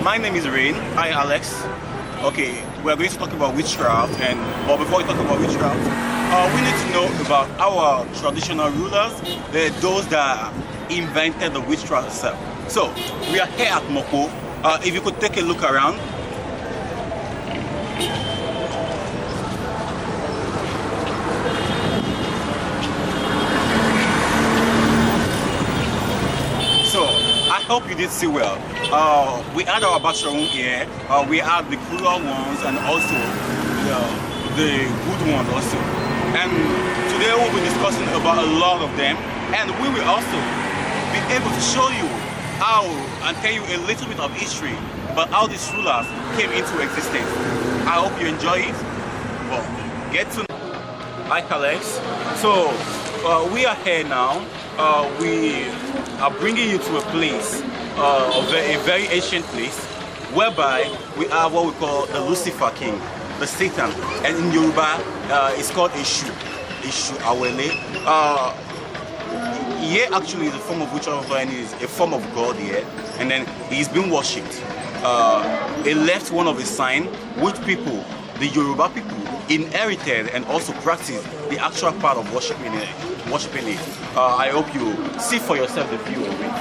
My name is Rain. Hi, Alex. Okay, we're going to talk about witchcraft, but before we talk about witchcraft, we need to know about our traditional rulers, those that invented the witchcraft itself. So, we are here at Moko. If you could take a look around. So, I hope you did see well. We had our Basharun here, we had the cruel ones and also the good ones also. And today we'll be discussing about a lot of them, and we will also be able to show you how and tell you a little bit of history about how these rulers came into existence. I hope you enjoy it. Well, get to know. Hi Alex. So we are here now. We are bringing you to a place, a very ancient place, whereby we have what we call the Lucifer King, the Satan, and in Yoruba it's called Eshu Awele. Here actually is a form of witchcraft and is a form of God here, and then he's been worshipped. He left one of his signs, which people, the Yoruba people, inherited and also practiced the actual part of worshiping it. I hope you see for yourself the view of it.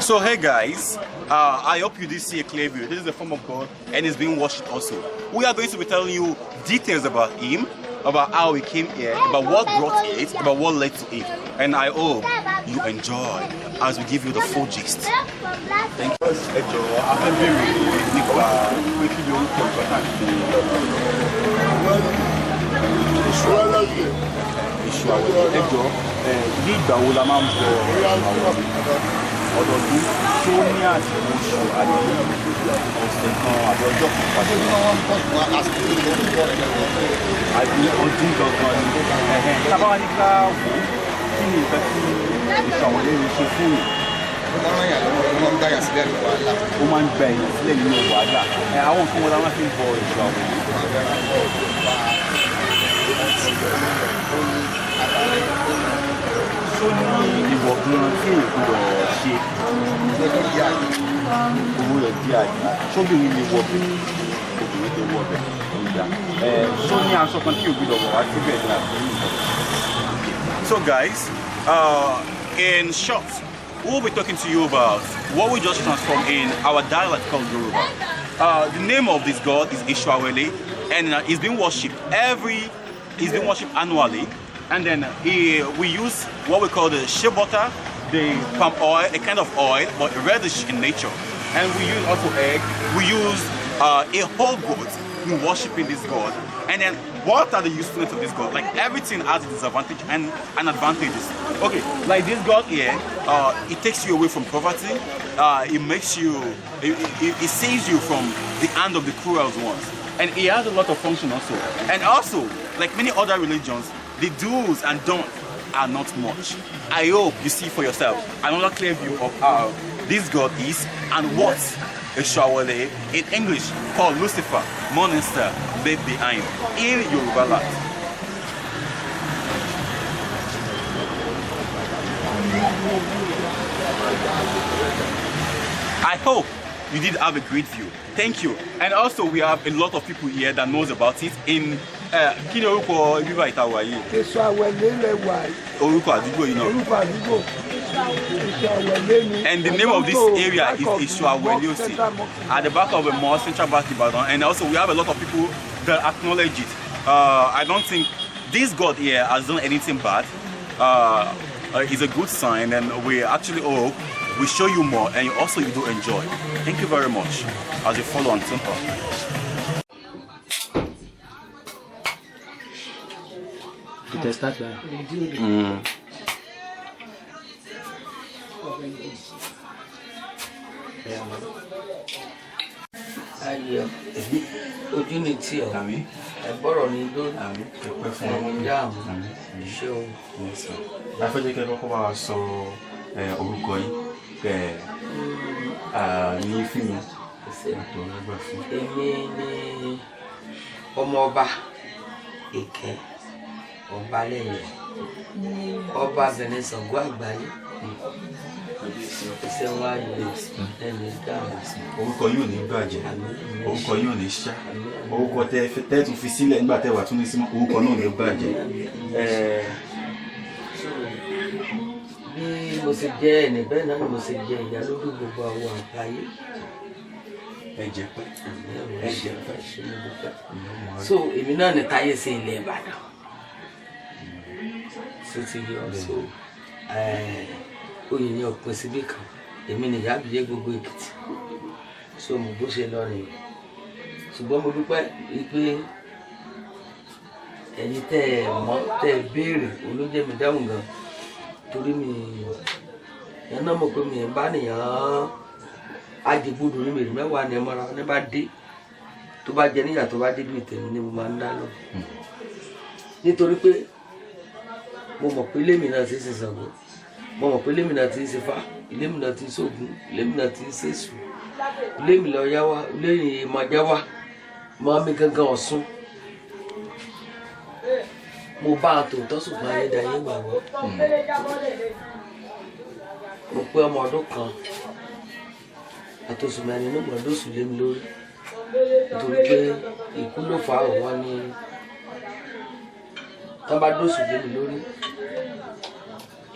So hey guys, I hope you did see a clear view. This is the form of God and it's being worshipped also. We are going to be telling you details about him, about how he came here, about what brought it, about what led to it. And I hope you enjoy as we give you the full gist. Thank you. ọdọọdún tó ní àsìkò oṣù àdéhùn ọ̀sẹ̀ kan àbí ọjọ́ kan pàtó àbí ọdún gangan ni tábàwá ní ká wò kí ni ìfẹ́ tí ìṣàwọlé ń ṣe fún yìí. ó máa ń gbà yàn sílẹ̀ nínú wàhálà. ó máa ń gbà yàn sílẹ̀ nínú wàhálà. àwọn nǹkan wọn la máa fi ń bọ ìṣàwọlé. tó ní ìwọ̀ gan tí èkúrọ̀ ṣe owó rẹ̀ di àyè ṣóbìnrin lè wọ bí obìnrin lè wọ bẹ̀ ìyá ṣó ní aṣọ kan tí òbí lọ́wọ́ wá síbẹ̀ ní àbúrò. So guys, in short, we'll be talking to you about what we just transformed in our dialect called Yoruba. The name of this god is Ishuawele, and he's been worshipped annually. And then we use what we call the shea butter, the palm oil, a kind of oil, but reddish in nature. And we use also egg. We use a whole goat in worshiping this god. And then what are the usefulness of this god? Like everything has its disadvantage and advantages. Okay, like this god here, it takes you away from poverty. It makes you, it saves you from the hand of the cruel ones. And it has a lot of function also. And also, like many other religions, the do's and don'ts are not much. I hope you see for yourself another clear view of how this god is and what Ishuawele, in English called Lucifer, morning star, left behind in Yoruba land. I hope you did have a great view. Thank you. And also we have a lot of people here that knows about it in kí ni orúkọ ibi báyìí tá a wà yìí? Ishuawele lẹ wà yìí. Orúkọ àdúgbò yìí náà. Orúkọ àdúgbò. Ishuawele ni. And the name of this area is Ishuawele at the back of a mosque, Central Bank Ibadan. And also we have a lot of people that acknowledge it. I don't think this god here has done anything bad. It's a good sign, and we actually hope we show you more and also you do enjoy. Thank you very much as you follow on Simple. It start there. Ayọ̀ ojú ni tí ọ ẹgbọ́rọ̀ ni lórí ẹ̀mí dáhùn ṣeun. Afẹ́jẹ́ kẹ́ kọ́kọ́ bá wa sọ orúkọ yìí ní fíìmù. Èmi ni ọmọ ọba Ìkẹ́ ọba lẹ́yìn ọba Benin Ṣàngó àgbáyé iṣẹ́ wa yìí ẹni dáhùn. orúkọ yóò ní bàjẹ́ orúkọ yóò ní ṣá orúkọ tẹ́ tún fi sílẹ̀ nígbà tẹ́ wà tún ní símọ́ orúkọ náà ní bàjẹ́. bí mo ṣe jẹ́ ẹni bẹ́ẹ̀ náà ni mo ṣe jẹ́ ìyá lójú gbogbo àwọn àgbáyé. ẹ jẹ́ pẹ́ ẹ jẹ́ pẹ́. so èmi náà ní táyé sí ilẹ̀ Ìbàdàn so ti yọ so oyè ní ọ̀pọ̀ síbí kan èmi ní ìyá àbíyé gbogbo Èkìtì so mo bó ṣe lọ rìn ṣùgbọ́n mo dúpẹ́ pé ẹ̀yin tẹ́ ẹ mọ̀ tẹ́ ẹ béèrè olójẹ́ mi dáhùn gan torí mi yẹn náà mọ̀ pé mi ẹ̀ bá nìyàn ajẹgbodò ní mèrè mẹ́wàá ni ẹ mọ́ra ní bá dé tó bá jẹ níyà tó bá dé bí ìtẹ̀mí ni mo máa ń dá lọ nítorí pé mo mọ̀ pé ilé mi náà ti ṣe Ṣàngó mo mọ̀ pé ilé mi náà ti ṣe Ifá ilé mi náà ti ṣe Ògún ilé mi náà ti ṣe Èṣù ilé mi lọ yá wá ilé mi máa já wá máa mi gangan Ọ̀ṣun mo bá a tòótọ́ ṣùgbọ́n ayédáyé gbàgbọ́ mo pé ọmọ ọdún kan àtòsùn mẹ́rin ní gbọ̀ndóṣù lé mi lórí nítorí pé ikú ló fà á wọ́n ní tá bá dóṣù lé mi lórí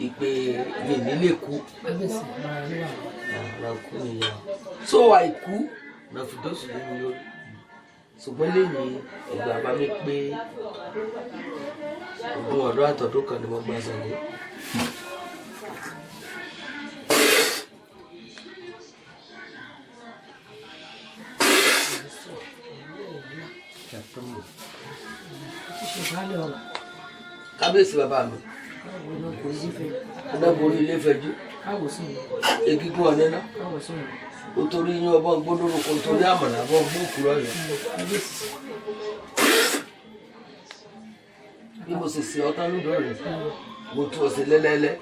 ìpè mi nílé kú ara kú nìyẹn so àìkú náà fi dóṣù lé mi lórí ṣùgbọ́n lẹ́yìn ìgbà bá mi pé ogún ọdún àtọ̀dún kan ni mo gbà Ṣàngó. kábíyèsí bàbá mi ọ̀nà borí ilé fẹjú egungun ọ̀nẹ́ná o torí yín ọbọ̀ gbódòrò kò torí àmàlà bọ̀ gbó òkúrọ̀ yẹn bí mo sì ṣe ọtán lódò rẹ̀ mo tún ọ̀sẹ̀ lẹ́lẹ́lẹ́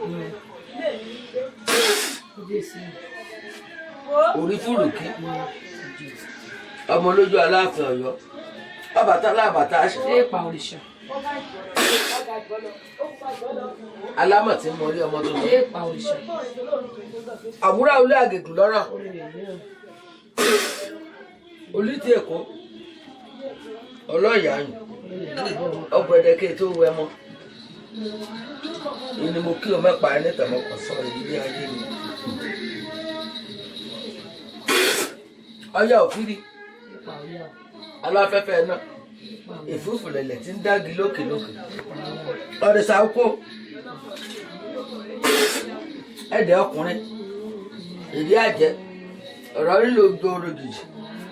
orí fúrùkì ọmọ lójú Aláàfin Ọ̀yọ́ Ọbàtálá àbàtà èèpà òrìṣà alámọ̀ tí mo rí ọmọ tó lọ èèpà òrìṣà àwúrà olé àgègùn lọ́rọ̀ olùtí Èkó ọlọ́yàáyùn ọ̀gbẹ̀dẹ̀kẹ́ tó wẹ mọ́ ìní mo kí o mẹ́pa ẹni tẹ̀mọ́kàn sọ ìdílé ayé mi ọyá òfìrí aláfẹ́fẹ́ náà ìfúfùlẹ̀lẹ̀ tí ń dági lókè lókè ọ̀rẹ́sà kó ẹ̀dẹ̀ ọkùnrin èdè àjẹ́ ọ̀rọ̀ nílò gbòòrò gidi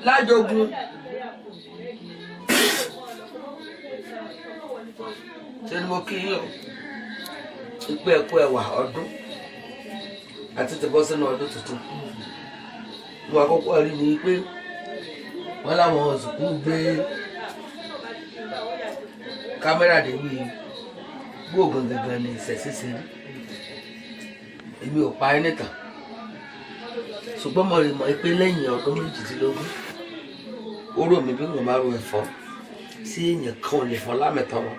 lájogun ṣe ni mo kí yín o ìpè ẹ̀kọ́ ẹ̀wà ọdún àti tìbọ́ sínú ọdún tuntun mo àkọ́kọ́ rí ni pé wọ́n láwọn sùkúù gbé kámẹ́rà débi gbóògùn gangan ní ìṣẹ̀ṣẹ̀ṣẹ̀ rí èmi ò pa ẹni tàn ṣùgbọ́n mo rí mọ̀ pé lẹ́yìn ọdún méjìdínlógún ó rò mí bí wọ́n bá ro ẹ̀fọ́ sí èèyàn kan ò lè fọ́ lámẹ̀tọ́rọ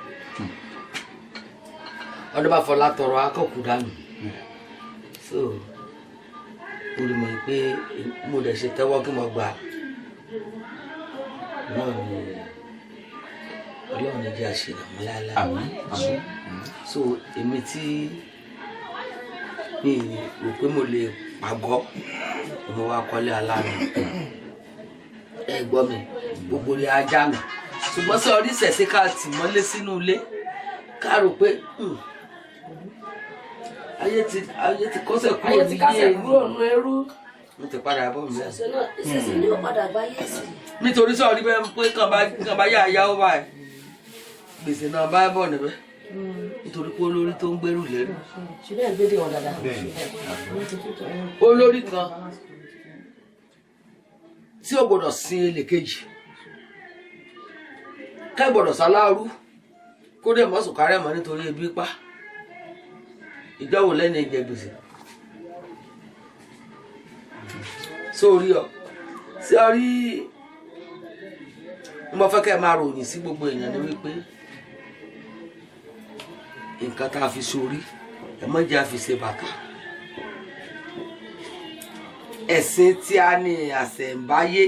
ọdún bá fọ́ látọrọ akọ́kù dànù so mo rí mọ̀ pé mo dẹ̀ ṣe tẹ́wọ́ kí mo gbà náà ni Ọlọ́run jẹ́ àṣìlẹ̀ láéláé so èmi tí mi rò pé mo lè pàgọ́ mo wá kọ́lé aláàánú ẹ gbọ́ mi gbogbo rẹ̀ ajá mi ṣùgbọ́n sọ orí ṣẹ̀ṣẹ̀ ká tì mọ́lé sínú ilé ká rò pé ayé ti kọ́sẹ̀ kúrò ní ilé ẹrú mo ti padà bọ̀ mi. ìṣẹ̀ṣẹ̀ ní ọ̀padà gbáyé sí. nítorí sọ̀rọ̀ níbẹ̀ pé kàn bá yá àyáwó báyìí gbèsè náà bá bọ̀ níbẹ̀ nítorí pé olórí tó ń gbèrú lẹ́nu. ṣùgbọ́n ìgbéde wọn dáadáa. olórí kan tí ó gbọdọ̀ sin ilé kejì ká gbọdọ̀ sáláàrú kó dẹ̀ mọ́ sùkárẹ̀ mọ́ nítorí ebi pa ìjọ́wò lẹ́ni ìjẹ gbèsè sórí ọ sí ọ rí mo fẹ́ kẹ́ máa ròyìn sí gbogbo èèyàn ní wípé nǹkan tá a fi sórí ẹ má jẹ́ a fi ṣe bàtà ẹ̀sìn tí a ní àṣẹ̀ǹbáyé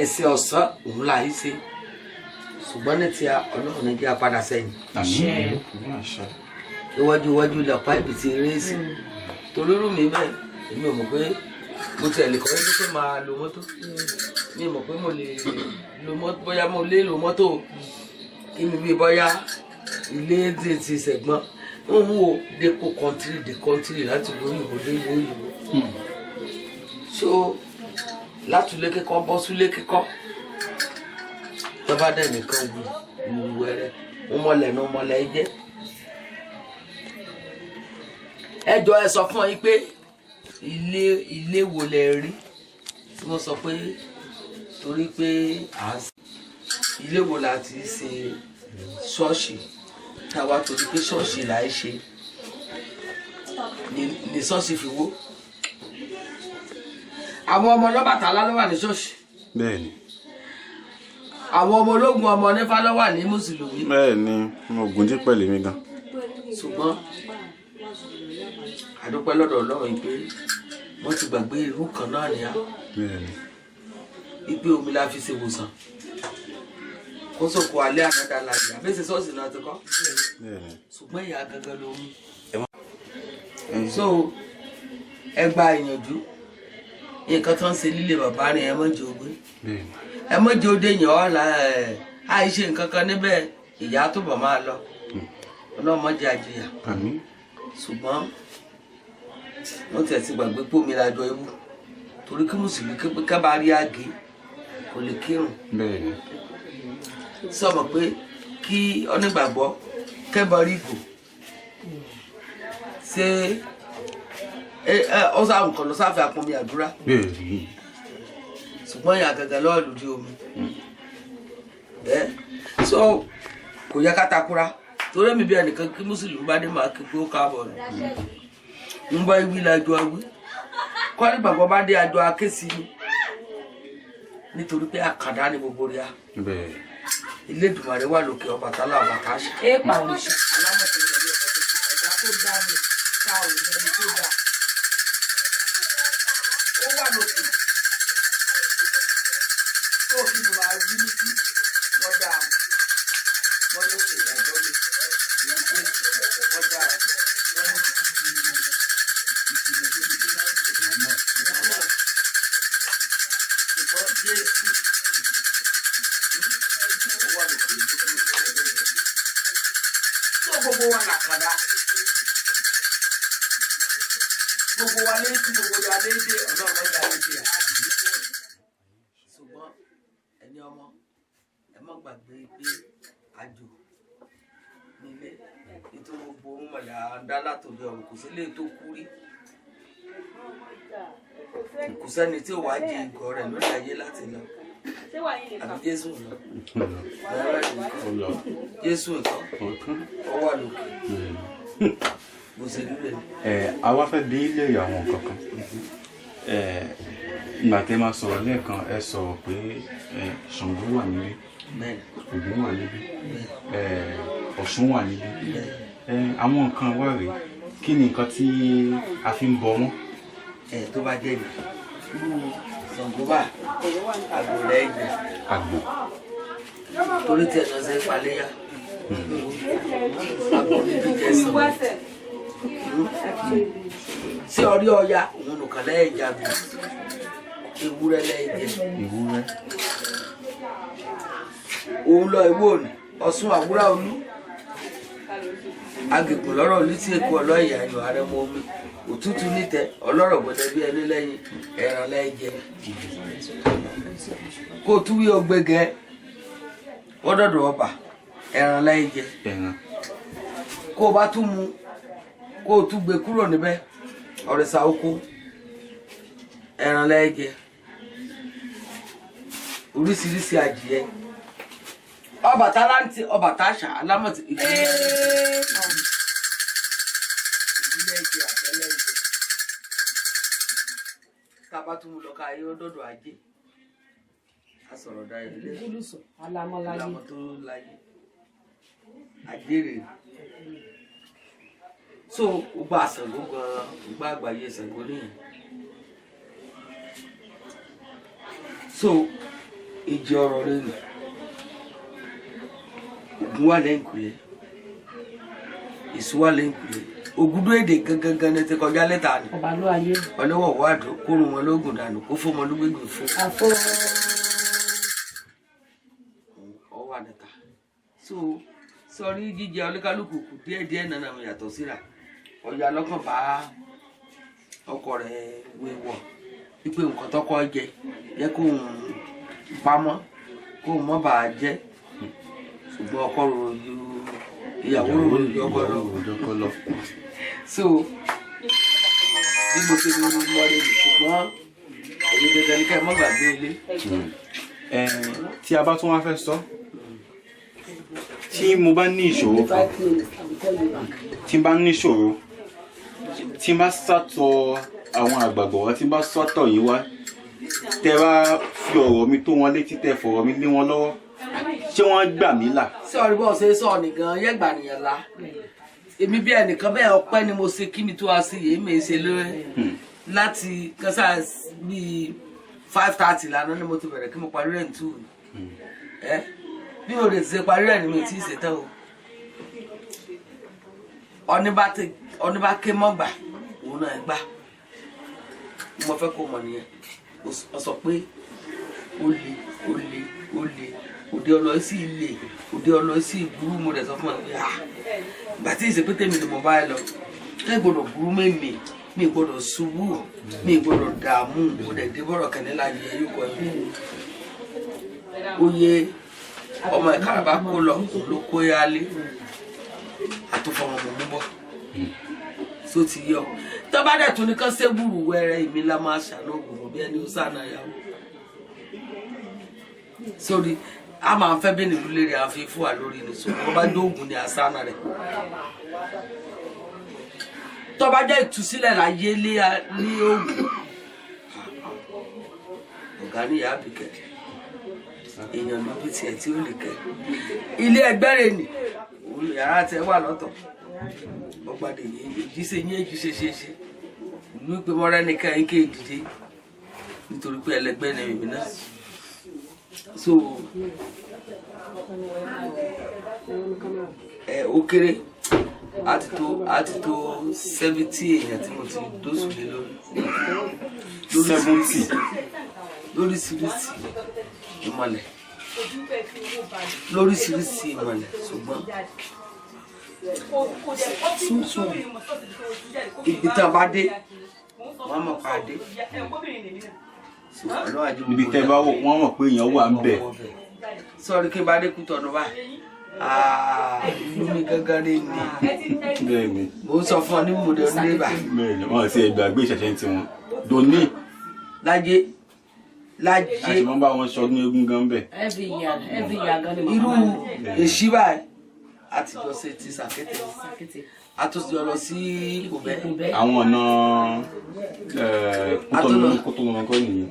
ẹ̀sìn ọ̀sán òun là ń ṣe ṣùgbọ́n ní ti Ọlọ́run ní jẹ́ apádà sẹ́yìn iwájú iwájú lọ́pàá ibi tí rẹ́ẹ̀sì torí rú mi bẹ́ẹ̀ èmi ò mọ̀ pé mo ti ẹ̀lẹ́kọ̀ọ́ ní pé máa lo mọ́tò mi ò mọ̀ pé mo lè lo mọ́tò bóyá mo lè lo mọ́tò kí mi bí bóyá ilé ti ṣẹ̀gbọ́n ń wo dépò kọ́ńtírì láti lórí ìbò dé ìlú òyìnbó so látúlé kíkọ́ bọ́ súlé kíkọ́ tọ́ba dẹ̀ nìkan wù wẹ́rẹ́ ń mọ̀lẹ̀ ní ọmọlẹ̀ jẹ́ ẹjọ́ ẹ sọ fún ọ yín pé ilé wo lẹ rí tí wọ́n sọ pé torí pé ilé wo la ti ṣe ṣọ́ọ̀ṣì táwa torí pé ṣọ́ọ̀ṣì là ń ṣe ní ṣọ́ọ̀ṣì fi wó àwọn ọmọ Ọlọ́bàtálá ló wà ní ṣọ́ọ̀ṣì bẹ́ẹ̀ni àwọn ọmọ ológun ọmọ Nífà ló wà ní mùsùlùmí bẹ́ẹ̀ni mo gùn jí pẹ̀lú mi gan ṣùgbọ́n àdúpẹ́ lọ́dọ̀ Ọlọ́run pé wọ́n ti gbàgbé irú kan náà ní á ipe omi la fi ṣe wòsàn kó sòkò alẹ́ ànádà láàyè àbẹ́sẹ̀ ṣọ́ọ̀ṣì náà ti kọ́ ṣùgbọ́n ìyá gangan ló mú so ẹ gba ìyànjú nǹkan tó ń ṣe líle bàbá rẹ̀ ẹ mọ̀ jẹ́ ogbé ẹ mọ̀ jẹ́ òde yàn ọ́ la àìṣe nǹkan kan níbẹ̀ ìyá tó bọ̀ máa lọ ọlọ́mọdé àjẹyà ṣùgbọ́n wọ́n tẹ̀ sí gbàgbé pò mí lájọ ewu torí kí mùsùlùmí kábà rí àgé kò lè kírun sọmọ pé kí onígbàgbọ́ kẹ́bọ̀ rí ìgò ṣé ó sáà nǹkan lọ sáfẹ́ àpọnmi àdúrà ṣùgbọ́n ìyá gẹ́gẹ́ lọ́ọ̀ lòdì omi so kò yẹ ká takura torí mi bí ẹnìkan kí mùsùlùmí bá dé máa kí pé ó káàbọ̀ rẹ̀ ń bá ìwí lájọ awí kọ́ nígbàgbọ́ bá dé àjọ akéṣì ni nítorí pé àkàndá ni gbogbo rí a ilé Èdùmàrè wà lókè Ọbàtálá àbàtà àṣà èèpà òrìṣà ẹ̀dá tó dá mi ká òun ẹni tó dá ó wà lókè tó kí ni wàá rí ní bí wọ́n dá wọ́n lókè ìdájọ́ mi wọ́n dá gbogbo wa làkàdá gbogbo wa lé tí gbogbo wa lé dé ọ̀nà ọ̀gá ìdí à ṣùgbọ́n ẹni ọmọ ẹ má gbàgbé pé àjò nílé ètò gbogbo ohun mọ̀lá dá látòdì ọ̀run kò sí lè tó kú rí kò sẹ́ni tí ò wá jẹ ìgọ̀ rẹ̀ lórí ayé láti lọ àbí Jésù lọ Jésù nǹkan ó wà lókè bó ṣe rí rẹ̀. àwa fẹ́ bí ilé àwọn kankan ìgbà tẹ́ máa sọ̀rọ̀ lẹ́ẹ̀kan ẹ sọ̀rọ̀ pé Ṣàngó wà níbí Ògún wà níbí Ọ̀ṣun wà níbí àwọn nǹkan wà rèé kí ni nǹkan tí a fi ń bọ wọ́n. tó bá jẹ́ mi Ṣàngó bá àgbò rẹ̀ jẹ àgbò torí tí ẹ̀nà ṣe paléyà àgbò ní jíjẹ Ṣàngó sí orí Ọya òun nìkan lẹ́yìn jagun ewúrẹ́ lẹ́yìn jẹ ìwúrẹ́ òun lọ ìwọ òní Ọ̀ṣun àwúrà olú agbègbè lọ́rọ̀ olú tí èkó ọlọ́yà ayọ̀ arẹmọ omi òtútù nítẹ ọlọ́rọ̀ gbọ́dọ̀ bí ẹni lẹ́yìn ẹran lẹ́yìn jẹ kó o tún wí ọgbẹgẹ wọdọdọ ọba ẹran lẹ́yìn jẹ kó o bá tún mu kó o tún gbé kúrò níbẹ̀ ọ̀rẹ́sà oko ẹran lẹ́yìn jẹ oríṣiríṣi adìẹ Ọbàtálá ń ti Ọbàtáṣà alámọ̀tì ìdílé ẹ̀jẹ̀ àtẹlẹ́jẹ̀ bá tún mú lọ ká yóò dọ̀dọ̀ ajé a sọ̀rọ̀ dá ilé Olùsọ alámọ́láyé. alámọ̀ tó láyé àjèrè so ó gba Ṣàngó gan ó gba àgbáyé Ṣàngó nìyẹn so ìjì ọ̀rọ̀ rẹ̀ nù Ògún wà lẹ́yìnkùlé Èṣù wà lẹ́yìnkùlé Ògúdú èdè gangan ní ti kọjá lẹ́tà ni Ọba ló ayé. ọlọ́wọ́ wàdó kórun wọn lóògùn dànù kó fún wọn lóògbé fún Àfọ. ọwọ́ àdàtà so sọrí jíjẹ oníkálukú kù díẹ̀díẹ̀ nana mi yàtọ̀ síra ọ̀yà lọ́kàn bá ọkọ rẹ̀ wéwọ̀ wípé nǹkan tọkọ jẹ jẹ́ kó ń pamọ́ kó ń mọ́ bàá jẹ́ ṣùgbọ́n ọkọ rò ìyàwó rò ọkọ lọ so bí mo ṣe lórí mọ́lẹ̀ ṣùgbọ́n èyí dandan ní ká ẹ má gbàgbé ilé. Tí a bá tún wá fẹ́ sọ tí mo bá ní ìṣòro kan tí n bá ní ìṣòro tí n bá sátọ̀ àwọn àgbàgbọ́ wa tí n bá sátọ̀ yín wá tẹ́ bá fi ọ̀rọ̀ mi tó wọn létí tẹ́ fọ̀rọ̀ mi lé wọn lọ́wọ́ ṣé wọ́n gbà mí là. sí ọ̀rí bọ́ ṣe sọ nìkan yẹ́gbà nìyẹn la èmi bí ẹnìkan bẹ́ẹ̀ ọpẹ́ ni mo ṣe kí mi tó wá sí yìí mi ṣe lórí láti kásá bíi 5:30 lánàá ni mo ti bẹ̀rẹ̀ kí mo parí rẹ̀ ní 2 bí mo lè ṣe parí rẹ̀ ni mi tí ì ṣetán o ọní bá ké mọ́gbà òun náà gbà mo fẹ́ kó mọ̀ nìyẹn ó sọ pé ó le òde ọlọ sí ilé òde ọlọ sí ìgbúrú mo rẹ̀ sọ fún ẹ pé ìgbà tí ìṣèpété mi ni mo bá ẹ lọ ẹ gbọ́dọ̀ burú mẹ́mì mi gbọ́dọ̀ ṣubú mi gbọ́dọ̀ dààmú mo dẹ̀ dé bọ́rọ̀ kẹ́ni láyé yóò kọ́ ẹ oyè ọmọ ìkàràbá kó lọ ló kó yálé àtúfọmọ mọ mú bọ so ti yọ tó bá dẹ̀ tún ní kán ṣébùrù wẹ́rẹ́ ìmí la máa ṣàlóògùn bí ẹni ó sànà yàwó sórí a máa ń fẹ́ bí nílùú lérè àfi fún wa lórí ní sọ wọ́n bá dóògùn ní àsánà rẹ̀ tó bá jẹ́ ìtúsílẹ̀ láyé ní oògùn ọ̀gá níyà àbíkẹ́ èèyàn ló bí tiẹ̀ tí ó lè kẹ́ ilé ẹgbẹ́ rẹ̀ nì yàrá tẹ wà lọ́tọ̀ ọgbàdé èjì ṣe ní èjì ṣe ìlú ìpè mọ́ra nìkan yín kéè dìde nítorí pé ẹlẹgbẹ́ ni èmi náà so ó kéré àti tó 70 èèyàn tí mo ti dóṣù lé lórí 70 lóríṣiríṣi ìmọ̀lẹ̀ lóríṣiríṣi ìmọ̀lẹ̀ ṣùgbọ́n ibi tá a bá dé wọ́n mọ̀ pa dé níbi tẹ́ bá wọ́n mọ̀ pé èèyàn wà ń bẹ̀. sọ́ọ́rí kí n bá dé Kútọ̀nù báyìí ìlú mi gángan ní ní bẹ́ẹ̀ni mo sọ fún ọ ní mo dé ní bá bẹ́ẹ̀ni wọ́n ti gbàgbé ìṣẹ̀ṣẹ̀ tí wọ́n dòní lájé àti wọ́n bá wọn ṣọdún eégún gan bẹ̀. every year gan ni irú èsì báyìí àtijọ́ ṣe ti Sàkété àtúnṣe lọ sí Kòbẹ́ àwọn ọ̀nà Kútọ̀nù kọ́ nìyẹn.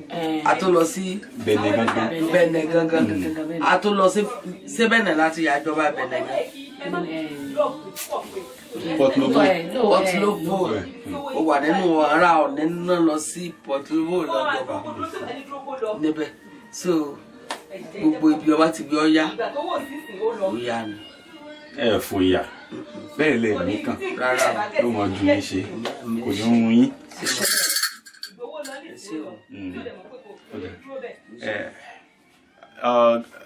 àtúnlọ sí Bẹ̀nẹ̀ gangan àtúnlọ sí Bẹ̀nẹ̀ láti àjọba Bẹ̀nẹ̀ Port Novo ó wà nínú ara ọ̀nà náà lọ sí Port Novo lọ́jọba níbẹ̀ so gbogbo ibi ọba ti gbé ọyá òyà ni. ẹ fòyà bẹ́ẹ̀ lè nìkan rárá ló mọ ju yín ṣe kò ní ń yín.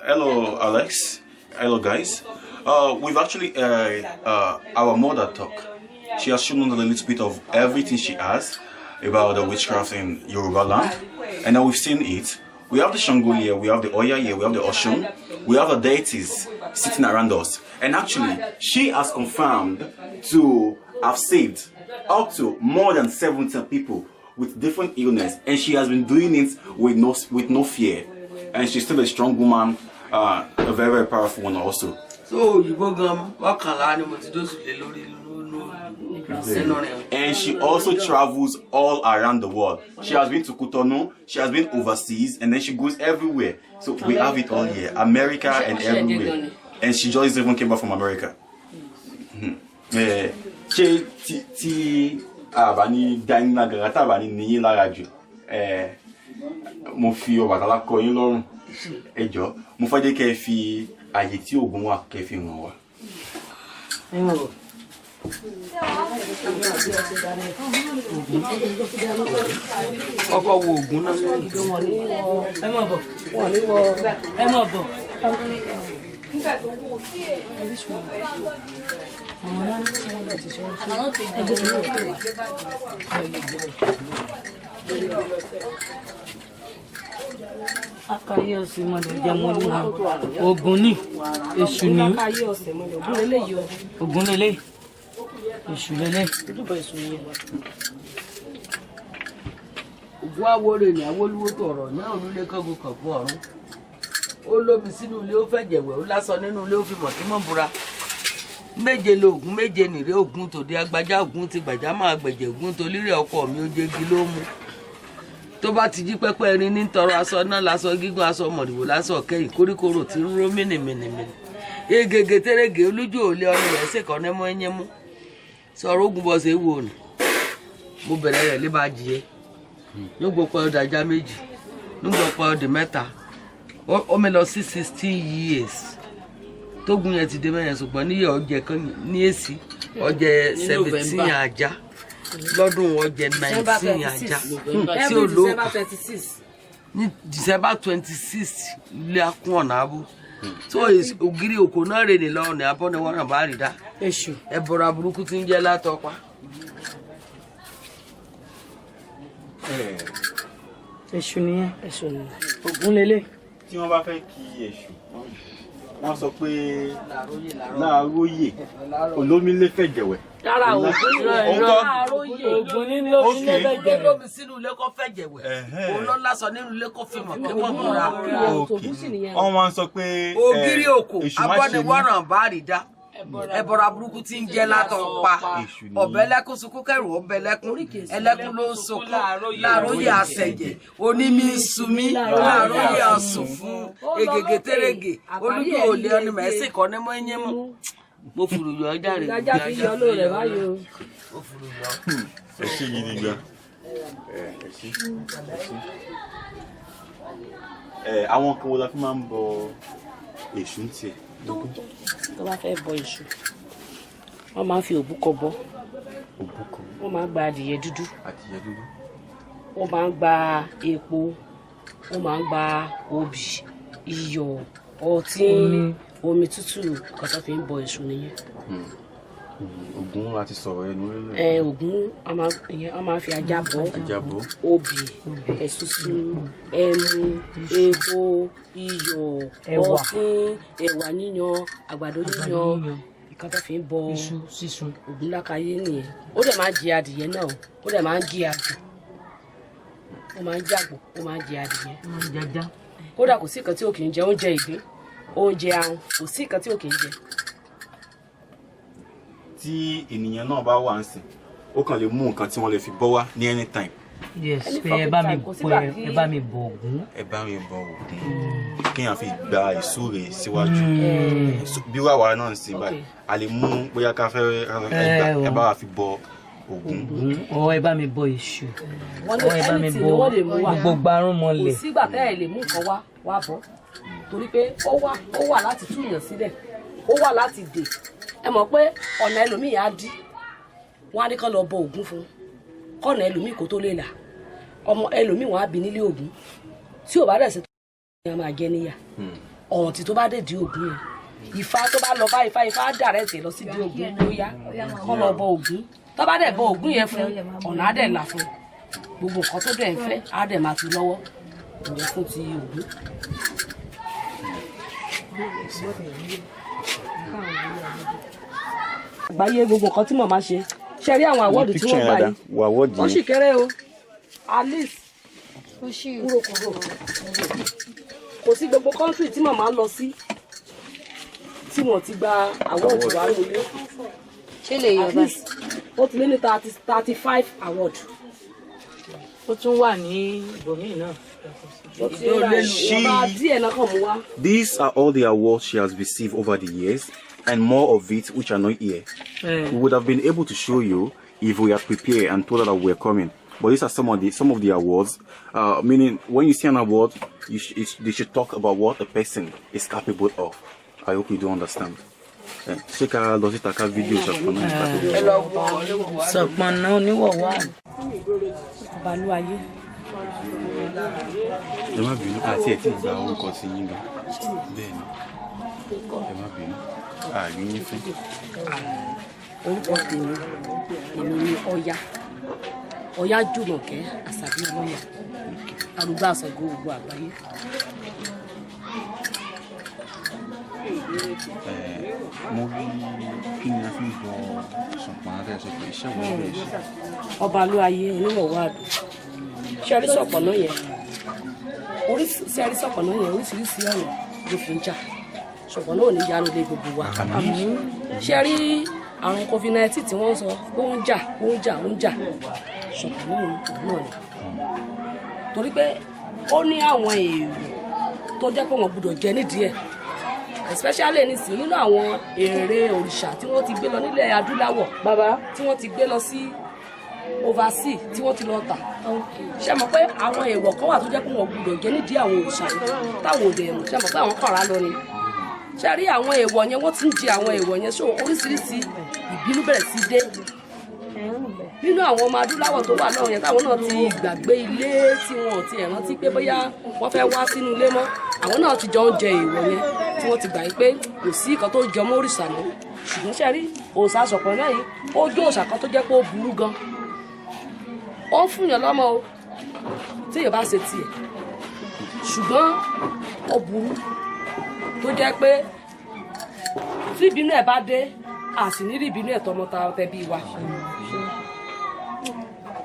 Hello, Alex. Hello, guys. We've actually our mother talk. She has shown us a little bit of everything she has about the witchcraft in Yoruba land, and now we've seen it. We have the Shango here, we have the Oya here, we have the Oshun, we have the deities sitting around us. And actually, she has confirmed to have saved up to more than 70 people with different illness, and she has been doing it with no fear. And she's still a strong woman, a very, very powerful one also. So you go gum, what can I do to those And she also travels all around the world. She has been to Cotonou, she has been overseas, and then she goes everywhere. So we have it all here, America and everywhere. And she just even came back from America. Ti abani dina garata abani ni lára jù. Mo fi Ọbàtálá kọ́ yín lọ́rùn. Ẹ jọ̀ọ́, mo fẹ́ jẹ́ kẹ́ fi àyè tí Ògún wà kẹ́ fi hàn wá. Ọkọ wo Ògún náà. Ẹ má bọ̀. Ẹ má bọ̀. Akaye ọ̀sẹ̀ mọ̀lẹ́ jẹ́ mọ́ ní Ògún ní èṣù ní Akaye ọ̀sẹ̀ mọ̀lẹ́ Ògún lélẹ̀ yìí Ògún lélẹ̀ èṣù lélẹ̀ ojúbọ èṣù yìí. Ògún awore ni Awólúwò tọrọ náà nílé kọ́gùn kan fún ọ̀run. Ó lómi sínú ilé ó fẹ̀jẹ̀wẹ̀ ó lásọ nínú ilé ó fi mọ̀ kí mọ̀ búra. Méje lóògùn méje nìrè Ògún tòde agbájá Ògún ti gbàjá máa gbẹ̀jẹ̀ Ògún tolírẹ̀ ọkọ mi ó jẹ́gi ló mú. Tó bá ti jí pẹ́pẹ́ erin ní tọrọ aṣọ náà lásọ gígùn aṣọ mọ̀rìwò lásọ kẹ́yìn koríkorò tí rúró mìnìmìnìmìnì. Egègè tẹ́rẹ̀gẹ̀ olójú òlé ọ̀rẹ́ rẹ̀ ṣèkọ́ nẹ́mọ́ ẹ̀yẹ́ mú. Sọ̀rọ̀ ogun bọ̀ ṣe wò ní. Mo bẹ̀rẹ̀ rẹ̀ lébà jìyẹ. Nígbò pẹ́ ọdẹ ajá méjì. Nígbò pẹ́ ọdẹ mẹ́ta. Ó mi lọ sí 16 years. Tógun yẹn ti dé mẹ́yẹn ṣùgbọ́n níyẹ̀ ọjẹ́ kan ní èsì ọjẹ́ 17 ajá. Lọ́dún ọjẹ́ 19 ajá. Tí ó lò ní December 26 ilé akún ọ̀nà abú. Tó ògiri òkò náà rè ní lọ́wọ́ ní abọ́ ni wọ́n náà bá rí dá. Ẹ̀bọ̀rọ̀ burúkú tí ń jẹ́ látọpa. Èṣù nìyẹn Ògún lélẹ̀. Tí wọ́n bá fẹ́ kí èṣù wọ́n sọ pé láàróyè olómílé fẹ̀jẹ̀wẹ̀. Rárá Ògún ní lómi sínú ilé kó fẹ̀jẹ̀wẹ̀. Òun ló lásọ nínú ilé kó fi mọ̀ kí wọ́n múra. Wọ́n máa ń sọ pé ògiri òkò abọ́niwọ́ràn bá rí dá. Ẹ̀bọ̀rọ̀ burúkú tí ń jẹ́ látọpa. Ọ̀bẹ lẹ́kún sunkún kẹrù ọ̀bẹ lẹ́kún. Ẹlẹ́kún ló ń sunkún. Láàróyè àṣẹ̀jẹ̀. Onímí ń sunmí. Láàróyè ọ̀sùn fún. Egègè tẹ́rẹ̀gẹ̀. Olújú òlé ọ̀nì mẹ́sìn kọ́ ní mọ́ ẹ̀yẹ́ mú. Mo fùrù yọ ọjà rẹ̀. Ìdájá fi yọ lóore báyìí o. Mo fùrù yọ. Ẹ ṣé gidi gan. Àwọn kan wo la fi máa ń bọ èṣù tiẹ̀? Tó bá fẹ́ bọ èṣù wọ́n máa ń fi òbúkọ bọ. Wọ́n máa ń gba adìyẹ dúdú. Wọ́n máa ń gba epo. Wọ́n máa ń gba obì, iyọ̀, ọtí, omi tútù kan tó fi ń bọ èṣù nìyẹn. Ògún láti sọ̀rọ̀ ẹnu rẹ̀. Ògún a máa fi ajá bọ. Obì, ẹ̀sùsù, ẹmu, epo, iyọ̀, ọtí, ẹ̀wà yíyan, àgbàdo yíyan ìkan tó fi ń bọ Ògún lákàyé nìyẹn. Ó dẹ̀ máa ń jẹ adìyẹ náà ó dẹ̀ máa ń jẹ àgbò. Ó máa ń jàgbò ó máa ń jẹ adìyẹ. Kódà kò sí nǹkan tí ò kì í jẹ oúnjẹ ìgbín oúnjẹ ahun kò sí nǹkan tí ò kì í jẹ. Tí ènìyàn náà bá wà ń sìn ó kàn lè mú nǹkan tí wọ́n lè fi bọ́ wá ní anytime. Yes, pé ẹ bá mi bọ Ògún. Ẹ bá mi bọ Ògún kéèyàn fi gba ìsúre síwájú. Bí wàá náà ń sìn báyìí a lè mú bóyá ká fẹ́ ẹ bá wa fi bọ Ògún. Ẹ bá mi bọ èṣù. Ẹ bá mi bọ gbogbo gbarún mọ́lẹ̀. Kò sígbà tẹ́ ẹ lè mú nǹkan wá bọ́ torí pé ó wà láti túyàn sílẹ̀ ó wà láti dè. Ẹ mọ̀ pé ọ̀nà ẹlòmíì á dí wọ́n á ní kán lọ bọ Ògún fún kọ́nà ẹlòmíì kó tó lè là ọmọ ẹlòmíì wọ́n á bí nílé Ògún tí ò bá dẹ̀ sí tó ní a máa jẹ níyà ọ̀hún tí tó bá dé di Ògún yẹn Ifá tó bá lọ bá Ifá dàrẹ́ tẹ̀ lọ sí di Ògún ló yá kán lọ bọ Ògún tó bá dẹ̀ bọ Ògún yẹn fún ọ̀nà á dẹ̀ là fún gbogbo nǹkan tó dẹ̀ ń fẹ́ á dẹ̀ máa tu lọ́wọ́ ìyẹn fún ti Ògún. Àgbáyé gbogbo nǹkan tí màmá ṣe ṣe rí àwọn àwọ́dù tí wọ́n gbà yìí wọ́n sì kéré o alice kúròkúrò kò sí gbogbo kọ́ńtì tí màmá lọ sí tí wọ́n ti gba àwọ́dù wá lórí ṣé lè yọ bá ó ti lé ní 35 award. Ó tún wà ní ibòmíì náà. These are all the awards she has received over the years, and more of it which are not here. We would have been able to show you if we had prepared and told her that we're coming. But these are some of the awards. Meaning, when you see an award, they should talk about what a person is capable of. I hope you do understand. Check out those videos of ẹ má bínú àti ẹ̀ tí ìgbà orúkọ sí yín gan bẹ́ẹ̀ ni ẹ má bínú àárín yín fún. Orúkọ tèmi ni Ọ̀yá Jùmọ̀kẹ́ Àṣàbí Ọlọ́yà arúgbó àṣàgó gbogbo àgbáyé. Mo rí kí ni a fi ń bọ Ṣọ̀pọ̀nná tẹ́ sọ pé iṣẹ́ wo ló ń ṣe. Ọba ló ayé oníwọ̀wọ́ àdó ṣe rí Ṣọ̀pọ̀nná yẹn oríṣiríṣi ọ̀nà ló fi ń jà Ṣọ̀pọ̀nná ò ní yára lé gbogbo wa. Ṣe rí àrùn COVID-19 tí wọ́n sọ pé ó ń jà Ṣọ̀pọ̀nná náà ni torí pé ó ní àwọn èrò tó jẹ́ pé wọ́n gbọ́dọ̀ jẹ nídìí ẹ̀ especially nísìnyí nínú àwọn èrè òrìṣà tí wọ́n ti gbé lọ nílẹ̀ adúláwọ̀ tí wọ́n ti gbé lọ sí overseas tí wọ́n ti lọ tà ṣe mọ̀ pé àwọn èèwọ̀ kan wà tó jẹ́ pé wọ́n gbọ́dọ̀ jẹ nídìí àwọn òrìṣà táwọn òde ẹ̀rù ṣe mọ̀ pé àwọn kọ̀ọ̀rá lọ ni ṣe rí àwọn èèwọ̀ yẹn wọ́n ti ń jẹ àwọn èèwọ̀ yẹn ṣó oríṣiríṣi ìbínú bẹ̀rẹ̀ sí dé nínú àwọn ọmọ adúláwọ̀ tó wà náà yẹn táwọn náà ti gbàgbé ilé tí wọn ò ti rántí pé bóyá wọ́n fẹ́ wá sínú ilé mọ́ àwọn náà ti jọ ń jẹ èèwọ̀ yẹn tí wọ́n ti gbà yí pé kò sí nǹkan tó jọ mọ́ òrìṣà náà ṣùgbọ́n ṣe rí òòṣà Ṣọ̀pọ̀nná yìí ó jó òòṣà kan tó jẹ́ pé ó burú gan ó ń fúnyàn lọ́mọ o tí èèyàn bá ṣe tiẹ̀ ṣùgbọ́n ó burú tó jẹ́ pé tí ìbínú ẹ̀ bá dé a sì ní rí ìbínú ẹ̀ tọmọta tẹbí wa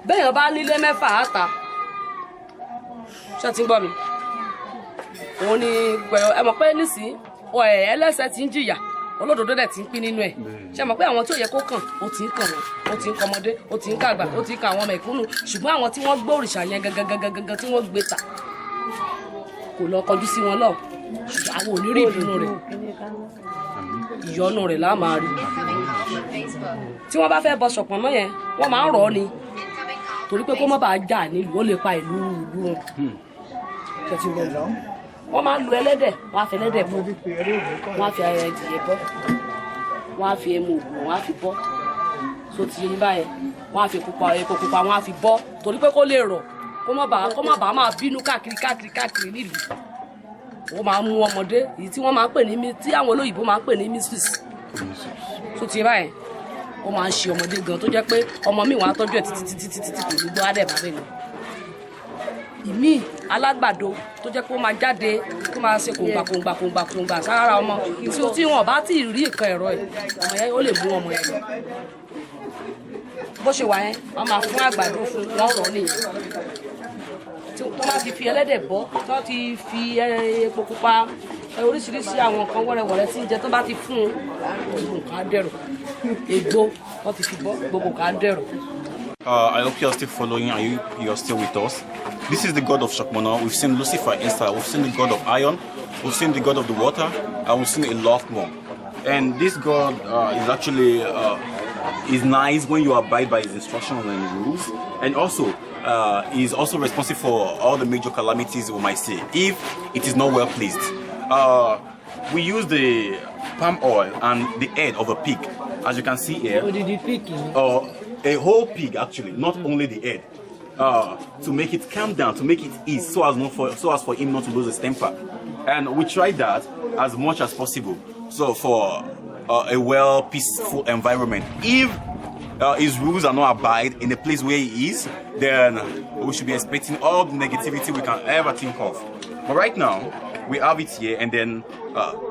bẹ́ẹ̀yàn bá nílé mẹ́fà àtà ṣé ti ń gbọ́ mi òun ni ẹ mọ̀ pé nísìnyí ẹlẹ́ṣẹ̀ ti ń jìyà olódodo dẹ̀ ti ń pín nínú ẹ̀ ṣe mọ̀ pé àwọn tí ò yẹ kó kàn ó ti ń kàn wọ́n ó ti ń kàn ọmọdé ó ti ń kàn àgbà ó ti ń kàn àwọn mẹ̀kúnnù ṣùgbọ́n àwọn tí wọ́n gbé òrìṣà yẹn gangan tí wọ́n gbé tà kò lọ kọjú sí wọn náà ṣùgbọ́n àwọn ò ní rí ìbínú rẹ̀ ìyọnu rẹ̀ la máa rí tí wọ́n bá fẹ́ bọ Ṣọ̀pọ̀nná yẹn wọ́n máa ń rọ̀ ọ́ ni torí pé kó má bàa jà nílùú ó lè pa ìlú wọn kẹtì wọn wọ́n máa ń lu ẹlẹ́dẹ̀ wọ́n á fi ẹlẹ́dẹ̀ bọ́ wọ́n á fi ẹdìyẹ bọ́ wọ́n á fi ẹmu ògùn wọ́n á fi bọ́ so ti yé ní báyẹn wọ́n á fi epo pupa wọ́n á fi bọ́ torí pé kó lè rọ̀ kó má bàa máa bínú káàkiri nílùú wọ́n máa ń mú ọmọdé èyí tí wọ́n máa ń pè ní tí àwọn olóyìnbó máa ń pè ní mistress so ti yé báyẹn ó máa ń ṣe ọmọdé gan tó jẹ́ pé ọmọ mi wọ́n á tọ́jú ẹ̀ títí kò ní gbọ́ adẹ̀ bàbá mi ìmí alágbàdo tó jẹ́ pé ó máa jáde tó máa ṣe kòǹgbà sára ọmọ tí wọn bá tí ì rí nǹkan ẹ̀rọ ẹ̀ ọmọ yẹn ó lè mú ọmọ yẹn lọ bó ṣe wà yẹn wọ́n máa fún àgbàdo fún wọn rọ̀ nìyẹn tí wọ́n bá ti fi ẹlẹ́dẹ̀ bọ́ tí wọ́n ti fi epo pupa oríṣiríṣi àwọn nǹkan wẹ́rẹ́wẹ́rẹ́ tí ń jẹ tó bá ti fún un gbogbo nǹkan á dẹ̀rọ̀ egbò wọ́n ti fi bọ́ gbogbo nǹkan á dẹ̀rọ̀. I hope you are still following and you are still with us. This is the god of Ṣọ̀pọ̀nná. We've seen Lucifer inside. We've seen the god of iron. We've seen the god of the water. And we've seen a lot more. And this god is actually is nice when you abide by his instructions and rules. And also, is also responsible for all the major calamities we might see if it is not well pleased. We use the palm oil and the head of a pig, as you can see here. A whole pig, actually, not only the head, to make it calm down, to make it ease, so as for him not to lose his temper. And we try that as much as possible. So for a well, peaceful environment. If his rules are not abide in the place where he is, then we should be expecting all the negativity we can ever think of. But right now, we have it here, and then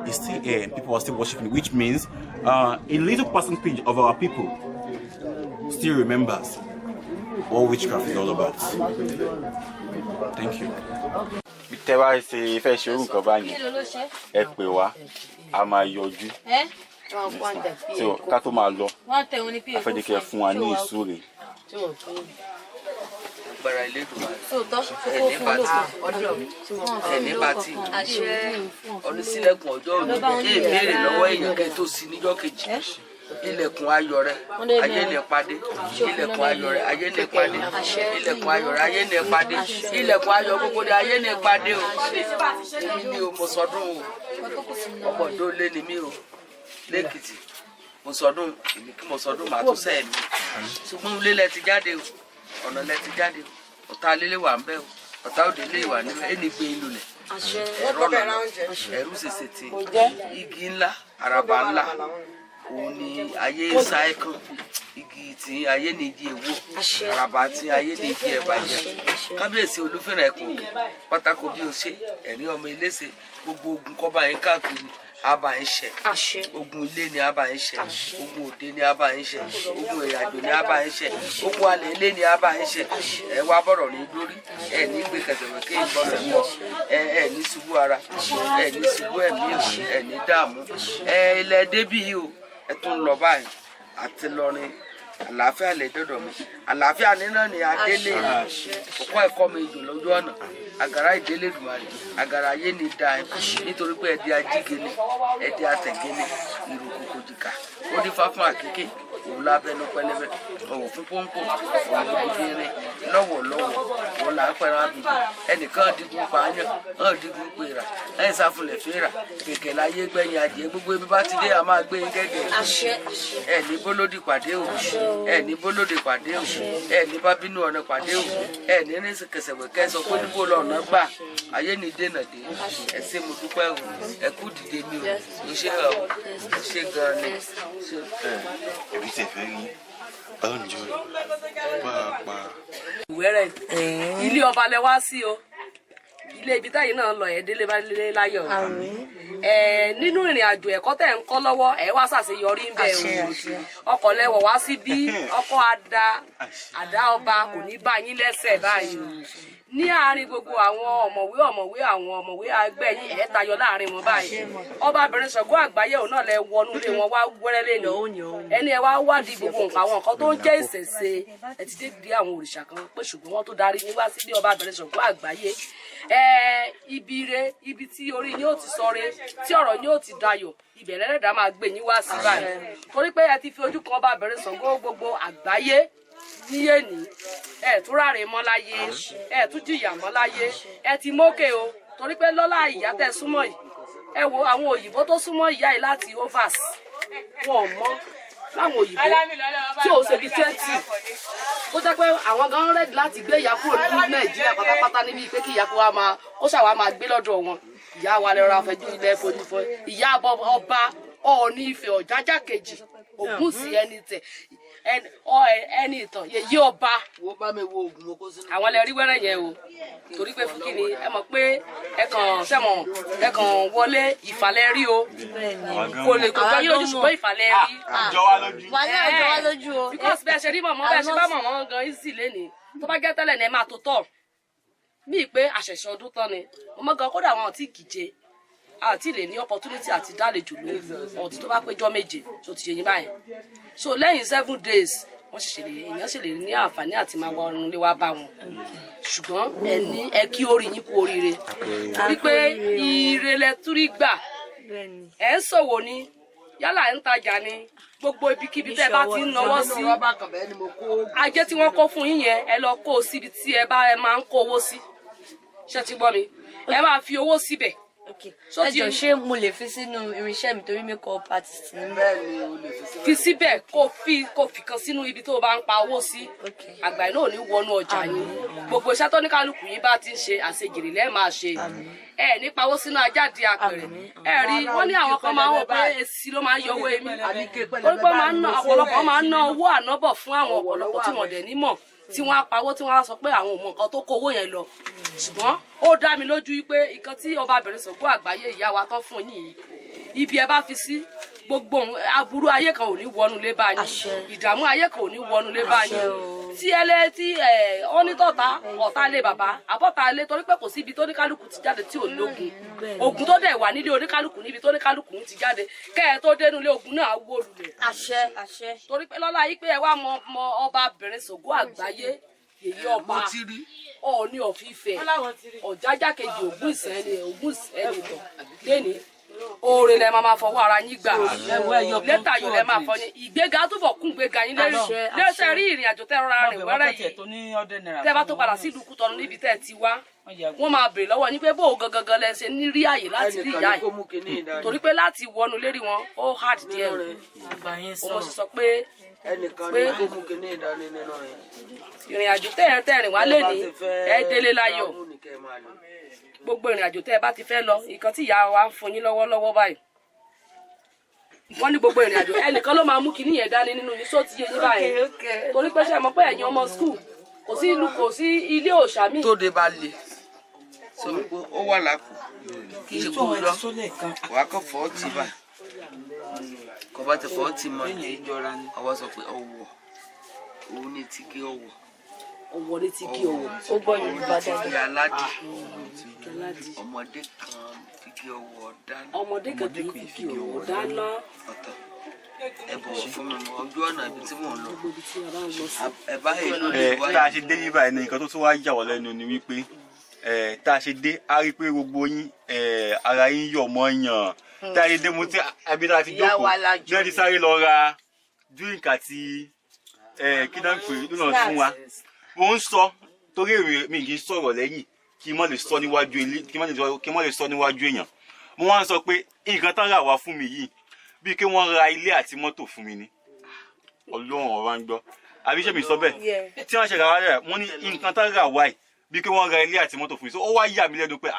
it's still here, and people are still worshiping, which means a little percentage of our people still remembers what witchcraft is all about. Thank you. Tẹ́ bá ṣe fẹ́ ṣe orúkọ báyìí ẹ pè wá a máa yọjú so ká tó máa lọ afẹ́jẹ́kẹ́ fún wa ní ìsúre. Agbára Elédùmarè ẹni bá ti ọdún sílẹ̀kùn ọjọ́ òní èèmèrè lọ́wọ́ èèyàn kẹ́ tó sí níjọ́ kejì ilẹ̀kùn ayọ̀ rẹ ayé lè padé ilẹ̀kùn ayọ̀ rẹ ayé lè padé ilẹ̀kùn ayọ̀ rẹ ayé lè padé ilẹ̀kùn ayọ̀ gbogbo rẹ ayé lè padé o èmi ni o mo sọdún o ọmọdé lé ni mí o lẹ́kìtì mo sọdún èmi kí mo sọdún màá tún sẹ́ẹ̀ mi ṣùgbọ́n ilé lẹ ti jáde o ọ̀nà lẹ ti jáde o ọ̀tá lílé wà ń bẹ́ o ọ̀tá òde lé wà níbẹ̀ ẹni gbé ìlú lẹ̀ ẹ̀rọ lọ́nà ẹ̀rú ṣèṣe ti igi ńlá àràbà ńlá òun ni ayé sáyé kan igi tí ayé ní igi èwo àràbà tí ayé ní igi ẹ̀bà jẹ kábíyèsí olúfẹ́ràn ẹ̀kọ́ pátákó bí o ṣe ẹ̀rí ọmọ iléṣe gbogbo ogun kọ́ba yín káàkiri aba ń ṣe ogun ilé ni aba ń ṣe ogun òde ni aba ń ṣe ogun ìrìnàjò ni aba ń ṣe ogun alẹ́ ilé ni aba ń ṣe ẹ wá bọ̀rọ̀ ní lórí ẹ ní gbé kẹsẹ̀wẹ̀kẹ́ ìgbọ́sẹ̀ mọ́ ẹ ní ṣubú ara ẹ ní ṣubú ẹ̀mí ẹ ní dààmú ilẹ̀ débí yìí o ẹ tún lọ báyìí àti lọrin àlàáfíà lè dọ̀dọ̀ mi àlàáfíà nínú ni adélé òkú ẹ̀kọ́ mi jù lójú ọ̀nà àgàrà ìdílé Èdùmàrè àgàrà ayé ni da ẹ nítorí pé ẹdí ajígele ẹdí atẹ̀gele ìrùkù kò jìkà ó ní fá fún àkékè òun lábẹ́nu pẹlẹbẹ ọ̀wọ̀ fún pọ́ńpọ́ òun ìdílé lọ́wọ́lọ́wọ́ òun là ń pẹ̀rọ àbìbì ẹnìkan digun pààyàn hàn digun pèrà ẹ̀ sáfùlẹ̀ fèrà kèkè láyé gbẹ̀yìn adìẹ gbogbo ibi bá ti dé a máa gbé gẹ́gẹ́ ẹ̀ ní bólódì pàdé o ẹ̀ ní bólódì pàdé o ẹ̀ ní bá bínú ọ̀nà pàdé o ẹ̀ ní ní kẹsẹ̀wẹ̀kẹ́ sọ pé níbo lọ́nà gbà ayé ni dènà dé ẹ ṣé mo dúpẹ́ o ẹ kú dìde mi o ṣe gan ni. èmi tẹ̀ fẹ́ rí ọlọ́njọ́ pàápàá. ìwẹ́rẹ̀ ilé ọba lẹ wá sí o ilé ibi táyì náà lọ ẹ̀ délé bá lé láyọ̀ nínú ìrìn àjò ẹ̀kọ́ tẹ̀ ń kọ́ lọ́wọ́ ẹ̀ wá ṣàṣeyọrí ń bẹ̀ o ọkọ̀ lẹ́wọ̀ wá sí bí ọkọ̀ àdá ọba kò ní bá yín lẹ́sẹ̀ báyìí ní àárín gbogbo àwọn ọ̀mọ̀wé àgbẹ̀ yìí ẹ̀ tayọ láàrin wọn báyìí ọbabìnrin Ṣàngó Àgbáyé òun náà lẹ wọnú ilé wọn wá wẹ́rẹ́ lẹ́nu ẹni ẹ wá wádìí gbogbo nǹkan àwọn nǹkan tó ń jẹ́ ìṣẹ̀ṣe ẹ ti dé àwọn òrìṣà kan pé ṣùgbọ́n wọ́n tó darí yín wá sílé ọbabìnrin Ṣàngó Àgbáyé ibi tí orí yín ó ti sọre tí ọ̀rọ̀ yín ó ti dayọ̀ ibẹ̀ lẹ́lẹ́dàá máa gbé yín wá sí báyìí torí pé ẹ ti fi ojú kan ọbabìnrin Ṣàngó gbogbo àgbáyé níyé ní ẹ tún ráre mọ́ láyé ẹ tún jìyà mọ́ láyé ẹ ti mókè o torí pé lọ́lá ìyá tẹ súnmọ́ yìí ẹ wo àwọn òyìnbó tó súnmọ́ ìyá yìí láti overs wọn mọ́ láwọn òyìnbó tí ò ṣe bí 20 ó jẹ́ pé àwọn gan rẹ́dí láti gbé ìyá kúrò ní Nàìjíríà pátápátá níbi pé kí ìyá kó ṣàwá máa gbé lọ́dọ̀ wọn ìyá wa lẹ́rọ afẹ́jú ilẹ̀ fojúfọ́ ìyá ọba Ọọ̀ni Ifẹ̀ Ọ̀jájá kejì Ògúnwùsì ẹni ìtàn yèyé ọba àwọn lè rí wẹ́rẹ́ yẹn o torí pé fún kíni ẹ mọ̀ pé ẹ kàn wọlé ìfàlẹ́ rí o kò lè gbọ́ yín lójú ṣùgbọ́n ìfàlẹ́ rí jọ wá lójú o because bẹ́ẹ̀ ṣe rí mọ̀mọ́ bẹ́ẹ̀ ṣe bá mọ̀mọ́ gan easy lénìí tó bá gẹ́ tẹ́lẹ̀ ní ẹ máa tó tọ̀ mí pé àṣẹ̀ṣẹ̀ ọdún tán ni mọ̀mọ́ gan kódà wọn ò tí kìje àti lè ní opportunity àti dálejò lórí ọtí tó bá péjọ méje tó ti ṣe yín báyìí so lẹ́yìn 7 days wọ́n èèyàn sì lè ní àǹfààní àti máa wọ ọrùn lé wá bá wọn ṣùgbọ́n ẹ kí orí yín kú oríire wípé ire lẹ túrí gbà ẹ ń ṣòwò ni yálà ń tajà ni gbogbo ibikíbi tẹ́ bá ti ń náwó sí ajé tí wọ́n kó fún yín yẹn ẹ lọ kó o síbi tí ẹ máa ń kó owó sí ṣé ti gbọ́ mi ẹ máa fi owó síbẹ̀. ẹ jọ ṣé mo lè fi sínú irinṣẹ́ mi torí makeup artist ni fi síbẹ̀ kó fi kan sínú ibi tó o bá ń pa owó sí àgbà náà ò ní wọnú ọjà yín gbogbo iṣẹ́ tó ní kálukú yín bá ti ń ṣe àṣejìrì lẹ́ẹ̀ máa ṣe ẹ ní pawó sínú ajáde àpẹẹrẹ ẹ rí wọ́n ní àwọn kan máa ń wọ pé èsì ló máa ń yọwọ́ èmi orúkọ ọ̀pọ̀lọpọ̀ máa ń ná owó ànábọ̀ fún àwọn ọ̀pọ̀lọpọ̀ tí wọ́n dẹ̀ nímọ̀ tí wọ́n á pawó tí wọ́n á sọ pé àwọn ò mọ nǹkan tó kó owó yẹn lọ ṣùgbọ́n ó dá mi lójú wípé nǹkan tí ọbabìnrin Ṣàngó Àgbáyé ìyá wa tán fún yín ibi ẹ bá fi sí gbogbo aburú ayé kan ò ní wọnú lé bá yín ìdààmú ayé kan ò ní wọnú lé bá yín tí onítọ̀tá ọ̀tá lé bàbá àbọ̀tá lé torí pé kò sí ibi tó ní kálukú ti jáde tí ò lógun ogun tó dẹ̀ wà nílé oníkálukú níbi tó ní kálukú ti jáde kẹ́ ẹ tó dénú ilé ogun náà wó lulẹ̀. àṣẹ. torí pé lọ́la yìí pé ẹ wá mọ ọbabìnrin Ṣògo àgbáyé èyí ọba Ọọ̀ni of Ifẹ̀ Ọ̀jájá kejì Ògúnìṣẹ́ni lọ lẹ́ni oore lẹ máa fọwọ́ ara yín gbà lẹ́tà yìí lẹ máa fọ ní ìgbéga túbọ̀ kún ìgbéga yín lẹ́sẹ̀ rí ìrìn àjò tẹ́ rọra rìn wẹ́rẹ́ yìí tẹ́ bá tó padà sí ìlú Kútọ́nù níbi tẹ́ ti wá wọ́n máa béèrè lọ́wọ́ yín pé bó o gangan lẹ ṣe ní rí àyè láti rí ìyá yìí torí pé láti wọnú lérí wọn ó hard díẹ̀ o mo sì sọ pé ìrìn àjò tẹ́rìn wá lé ní ẹ délé láyọ̀ gbogbo ìrìn àjò tẹ́ ẹ bá ti fẹ́ lọ nǹkan tí ìyá wa ń fún yín lọ́wọ́lọ́wọ́ báyìí wọ́n ní gbogbo ìrìn àjò ẹnìkan ló máa mú kinní yẹn dání nínú yín só ti yé yín báyìí torí pé ṣe mọ̀ pé ẹ̀yin ọmọ skul kò sí ilé òòṣà míì. tó de bá lè sọ pé ó wà lápò kì í ṣe kó lọ wà á kọ́ fọ́ tì bá kọ́ bá ti fọ́ tì mọ́ ọwọ́ sọ pé ọwọ́ òun ní ti gé ọwọ́ ọwọ́ ní ti gé ọwọ́ ó gbọ́ Yorùbá dáadáa. ìyá aládì ọmọdé kan fi gé ọwọ́ dáná. ọmọdé kan kì í fi gé ọwọ́ dáná. ọ̀tọ̀ ẹ bọ̀wọ̀ fún mi mọ́ ojú ọ̀nà ibi tí mò ń lọ. ẹ bá èlò lè wáyé. tá a ṣe dé yín báyìí ní nǹkan tó tún wá yà wọ́n lẹ́nu ni wípé tá a ṣe dé a rí i pé gbogbo yín ara yín yọ̀ mọ́ yàn tá a ṣe dé mo ti ẹbí tá a ti jókòó náà ti sáré lọ ra drink àti kí náà ń pè lónà fún wa mo ń sọ torí èrè mi kì í sọ̀rọ̀ lẹ́yìn kí n má lè sọ níwájú èèyàn mo wá ń sọ pé nǹkan tán rà wá fún mi yìí bíi kí wọ́n ra ilé àti mọ́tò fún mi ni Ọlọ́run ọ̀rọ̀ ń gbọ́ àbí ṣé mi sọ bẹ́ẹ̀ tí wọ́n ṣe ra wá rẹ̀ wọ́n ní nǹkan tán rà wá yìí bíi kí wọ́n ra ilé àti mọ́tò fún mi so ó wá yà mí lẹ́nu pé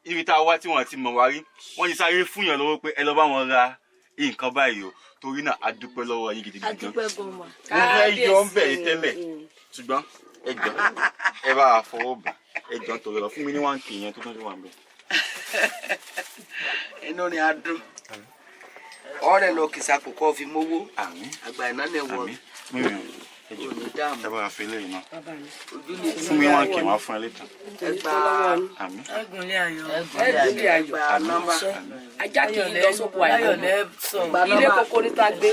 ibi tá a wá tí wọ́n ti mọ̀ wá rí wọ́n ti sáré fún yàn lọ́wọ́ pé ẹ lọ bá wọn ra nǹkan báyìí o torí náà a dúpẹ́ lọ́wọ́ yín gidigidi gan. mo fẹ́ yọ ọ́ bẹ̀ tẹ́lẹ̀ ṣùgbọ́n ẹ jọ ẹ bá a fọwọ́ bà ẹ jọ ń tọrọ lọ fún mi ní wọ́n kì í yẹn tó tún wà ń bẹ̀. inú ni a dùn ọ̀rẹ́ lọ kìsà kò kọ́ fi mówó àgbà iná lè wọ ẹ bá a fi eléyìí náà fún mi wọ́n kì í wá fún ẹ létà. ẹgùnlé ayọ̀ ajá kì í lọ sóko àyọ̀ ilé kókó níta gbé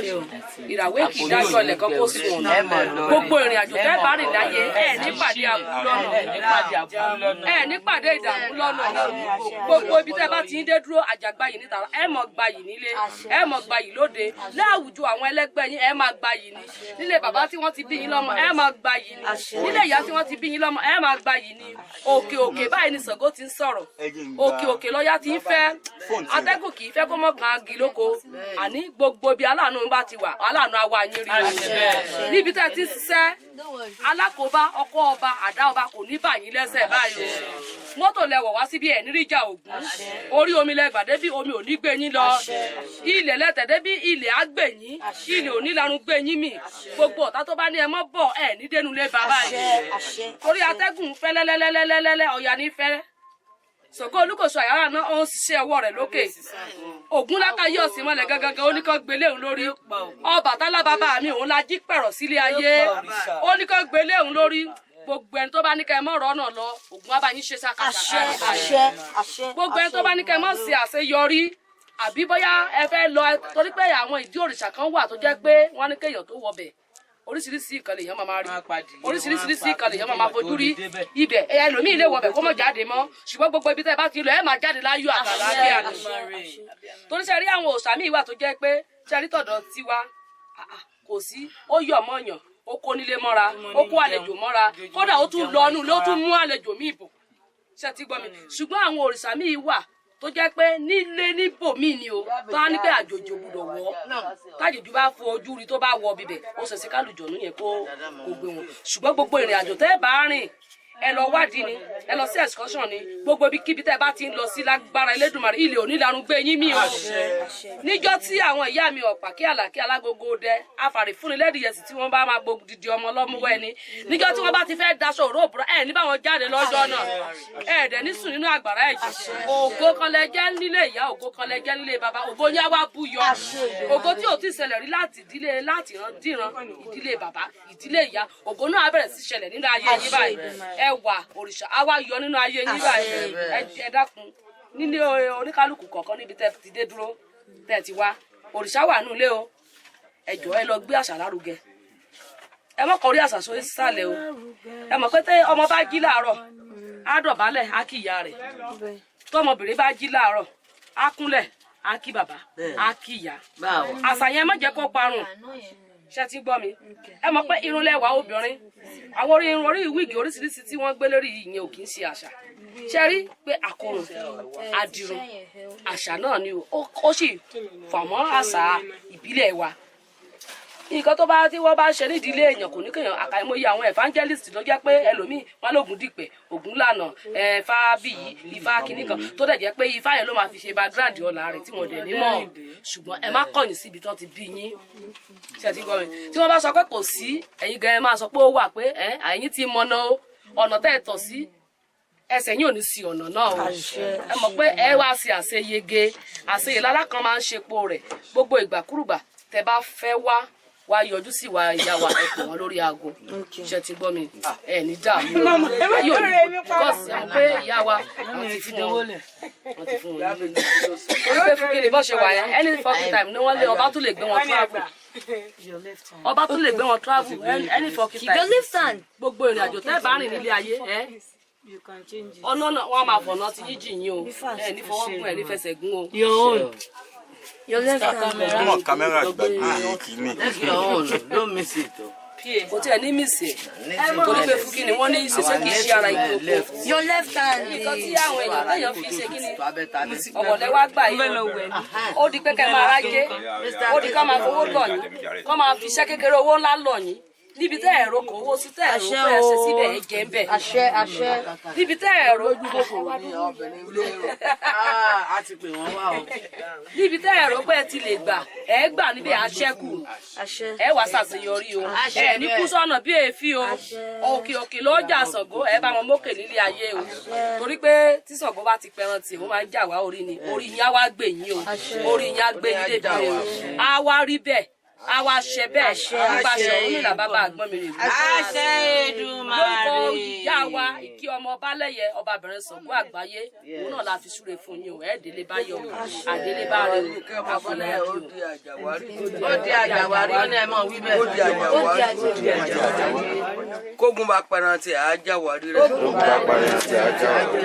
ìràwé kì í dájọ́ ilẹ̀ kan kó sùn ọ̀nà gbogbo ìrìn àjò tẹ́ bá rìn láyé ẹ̀ nípàdé àbúrò lọ́nà ẹ̀ nípàdé ìdààmú lọ́nà gbogbo ibi tẹ́ bá ti ń dé dúró àjàgbáyì níta ẹ̀ mọ̀ gbayì nílé ẹ̀ mọ̀ gbayì lóde láwùjọ àwọn ẹlẹgbẹ́ yín ẹ̀ máa gbayì ní nílé bàbá tí wọ́n ti bí yín lọ́mọ ẹ̀ máa gbayì ní nílé ìyá tí wọ́n ti bí yín lọ́mọ ẹ̀ máa gbayì ní òkè òkè báyìí ni Ṣàngó ti ń sọ̀rọ̀ òkè òkè lọ́yà ti ń fẹ́ atẹ́gùn kì í fẹ́ kó mọ́ kan agi lóko àní gbogbo ibi aláàánú bá ti wà aláàánú àwa yín rí níbi tẹ́ ti ṣiṣẹ́ alákòóbá ọkọ ọba àdá ọba kò ní bàyín lẹ́sẹ̀ báyìí mọ́tò lẹ́wọ̀ wá síbi ẹ̀ níríjà Ògún orí omi lẹ́gbà débi omi ò ní gbé yín lọ ilẹ̀ lẹ́tẹ̀ débi ilẹ̀ á gbé yín ilẹ̀ ò ní lanu gbé yín mì gbogbo ọ̀tá tó bá ní ẹ mọ́ bọ̀ ẹ̀ ní dénú lé bàbá yìí torí atẹ́gùn fẹ́ lẹ́lẹ́lẹ́lẹ́lẹ́lẹ́ ọ̀yà ní fẹ́ Ṣàngó Olúkòso Àyàrá náà ó ń ṣiṣẹ́ ọwọ́ rẹ̀ lókè Ògúnláka yóò sì mọ́lẹ̀ gangan ó ní kó gbélé òun lórí Ọbàtálá bàbá mi òun la jí pẹ̀rọ̀ sílé ayé ó ní kó gbélé òun lórí gbogbo ẹni tó bá ní kẹ́ mọ́ ọ̀rọ̀ náà lọ Ògún abáyín ṣe ṣàkàṣà gbogbo ẹni tó bá ní kẹ́ mọ́ ṣe àṣeyọrí àbí bóyá ẹ fẹ́ lọ torí pé àwọn ìdí òrìṣà kan wà tó jẹ́ pé wọ́n ní kéèyàn tó wọbẹ̀ oríṣiríṣi ìkànnì èèyàn máa rí oríṣiríṣi ìkànnì èèyàn máa fojú rí ibẹ̀ ẹlòmíì lè wọbẹ̀ kó mọ̀ jáde mọ́ ṣùgbọ́n gbogbo ibi tẹ́ bá ti lọ ẹ máa jáde láyọ̀ àtàlàáfíà ni torí ṣe rí àwọn òòṣà míì wà tó jẹ́ pé ṣe rí tọ̀dọ̀ tiwa kò sí ó yọ̀ mọ́yàn ó kó nílé mọ́ra ó kó àlejò mọ́ra kódà ó tún lọ́nu ló tún mú àlejò míì bò ṣe ti gbọ́ mi ṣùgbọ́n àwọn òrìṣà míì wà tó jẹ́ pé nílé níbòmíì ni o tó á ní pé àjòjì ògbùdọ̀ wọ̀ kájòjì bá fo ojú rí tó bá wọ bibẹ̀ ó ṣẹ̀ṣẹ̀ kálùjọ̀nú yẹn kó gbé wọn ṣùgbọ́n gbogbo ìrìn àjò tẹ́ bá rìn ẹ lọ wádìí ni ẹ lọ sí excursion ni gbogbo ibi kíbi tẹ́ bá ti ń lọ sí lágbára Elédùmarè ilé onílarun gbé yín mi o níjọ́ tí àwọn ìyá mi ọ̀pá kí àlàkí alágogo dẹ afàrí fúnni lẹ́dìyẹsì tí wọ́n bá máa gbogbo didi ọmọ lọ́múwọ́ ẹni níjọ́ tí wọ́n bá ti fẹ́ daṣọ òró òbúra ẹ̀ ní báwọn jáde lọ́jọ́ náà ẹ̀ dẹ̀ ní sùn nínú àgbàrá ẹ̀jẹ̀ ògo kan lẹ jẹ́ nílé ìyá ògo kan lẹ jẹ́ nílé bàbá ògo yá wá búyọ ògo tí ò ti ṣẹlẹ̀ rí láti díran ìdílé bàbá ìdílé ìyá ògo náà á bẹ̀rẹ̀ sí ṣẹlẹ̀ nínú ayé yín báyìí ẹ wà òrìṣà á wá yọ nínú ayé yín báyìí ẹ dákun nílé oníkálukú kọ̀ọ̀kan níbi tẹ́ ti dé dúró tẹ́ ti wá òrìṣà wà nínú ilé o ẹ jọ̀ọ́ ẹ lọ gbé àṣà lárugẹ ẹ mọ̀ kọrí àṣà sórí sísàlẹ̀ o ẹ mọ̀ pé tẹ́ ọmọ bá jí láàárọ̀ á dọ̀bálẹ̀ á kí ìyá rẹ̀ tọmọbìnrin bá jí láàárọ̀ á kúnlẹ̀ á kí bàbá á kí ìyá àṣà yẹn má jẹ́ kó parun ṣé ti gbọ́ mi ẹ mọ̀ pé irun lẹ́wà obìnrin àwọn irun orí wíìgì oríṣiríṣi tí wọ́n gbé lórí ìyẹn ò kì í ṣe àṣà ṣe rí pé àkọrùn àdìrún àṣà náà ni ó sì fàmọ́ àṣà ìbílẹ̀ wa nǹkan tó bá tí wọ́n bá ṣe nídìílé èèyàn kò ní kéèyàn àkàìmọye àwọn evangelist ló jẹ́ pé ẹlòmíì wọn lóògùn dìpẹ̀ ògùn lànà Ifá bíyì Ifá kìíní kan tó dẹ̀ jẹ́ pé Ifá yẹn ló máa fi ṣe background ọ̀la rẹ̀ tí wọ́n dẹ̀ ní mọ̀ ṣùgbọ́n ẹ má kọ̀yìn síbi tí wọ́n ti bí yín ṣe ti gbọ́ mi tí wọ́n bá sọ pé kò sí ẹ̀yin gan ẹ máa sọ pé ó wà pé ẹ̀yin ti mọ̀nà ọ̀nà tẹ́ ẹ tọ̀ sí ẹsẹ̀ yín ò ní sí ọ̀nà náà o ẹ mọ̀ pé ẹ wá sí àṣeyege àṣeyè lálákan máa ń ṣepo rẹ̀ gbogbo ìgbàkúrùgbà tẹ́ bá fẹ́ wá yọjú sí wa ìyá wa ẹ pè wọn lórí aago ṣe ti gbọ́ mi ẹ ní dààmú yóò ní bọ́ọ̀sì àwọn pé ìyá wa wọ́n ti fún wọn orí pé fún kíni bọ́ ṣe wà yẹn any fucking time ni wọ́n lé ọba tó lè gbé wọn travel ọba tó lè gbé wọn travel any fucking time gbogbo ìrìn àjò tẹ́ bá rìn nílé ayé ọ̀nà náà wọ́n máa fọ̀nà ti yíjì yín o ẹ ní fọwọ́ gún ẹ ní fẹsẹ̀ gún o. Your left camera. Come camera gbàgbé kìíní. Don't miss it. Kò tí ẹ ní mísì ẹ̀ torí pé fún kíni wọ́n ní ìṣẹ̀ṣẹ̀ kì í ṣe ara ìkókó. Your left hand. Nǹkan tí àwọn èèyàn téèyàn fi ṣe kíni ọ̀wọ̀lẹ́ wá gbà yìí ó di pé kẹ́ máa rájé ó di ká máa fowó lọ̀ yín kọ́ máa fi iṣẹ́ kékeré owó ńlá lọ̀ yín níbi tẹ́ ẹ̀rọ kò owó sí tẹ́ ẹ̀rọ pé ẹsẹ̀ síbẹ̀ ẹ̀ jẹ́ ń bẹ̀. Níbi tẹ́ ẹ̀rọ níbi tẹ́ ẹ̀rọ pé ẹ ti lè gbà ẹ̀ gbà níbi àṣẹ́kù ẹ̀ wá ṣàṣeyọrí o ẹ̀ ní kú sọ́nà bí èéfín o òkè òkè lọ́jà Ṣàngó ẹ̀ bá wọn mókè nílé ayé o torí pé tí Ṣàngó bá ti pẹran tì ó máa ń jà wá orí ni orí yín á wá gbè yín o orí yín á gbé yín dédé o á wá rí bẹ́ẹ̀ àwa ṣe bẹ́ẹ̀ nípa ṣe òun nílà bàbá àgbọn mi rè wí. àṣẹ Èdùmàrè. lórúkọ ìyá wa ìkí ọmọ Ọbalẹ́yẹ ọbabìnrin Ṣàngó àgbáyé òun náà la fi súre fún yín o ẹ̀ délé bá yọ àdélé bá rẹ o àfọlẹ́ ẹ̀ kí o. Ó di àjàwárí ó ní ẹ̀ mọ̀ wí bẹ́ẹ̀. Ó di àjàwárí. Kógun bá pẹran tí a jáwárí rẹ̀. Kógun bá pẹran tí a jáwárí.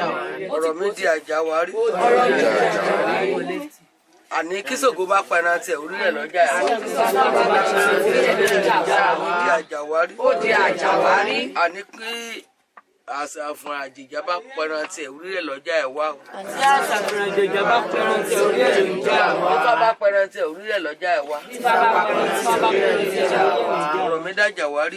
Ọ̀rọ̀ mi di àjàwárí. Àní kí Ṣàngó bá pẹran tí orílẹ̀ lọ́jà ẹ̀. Ó di àjàwárí. Ó di àjàwárí. Àní kí àṣàfùn àjèjà bá pẹran tí orílẹ̀ lọ́jà ẹ̀ wá. Tí àṣàfùn àjèjà bá pẹran tí orílẹ̀ lọ́jà ẹ̀ wá. Tó bá pẹran tí orílẹ̀ lọ́jà ẹ̀ wá. Ọ̀rọ̀ mi dájàwárí.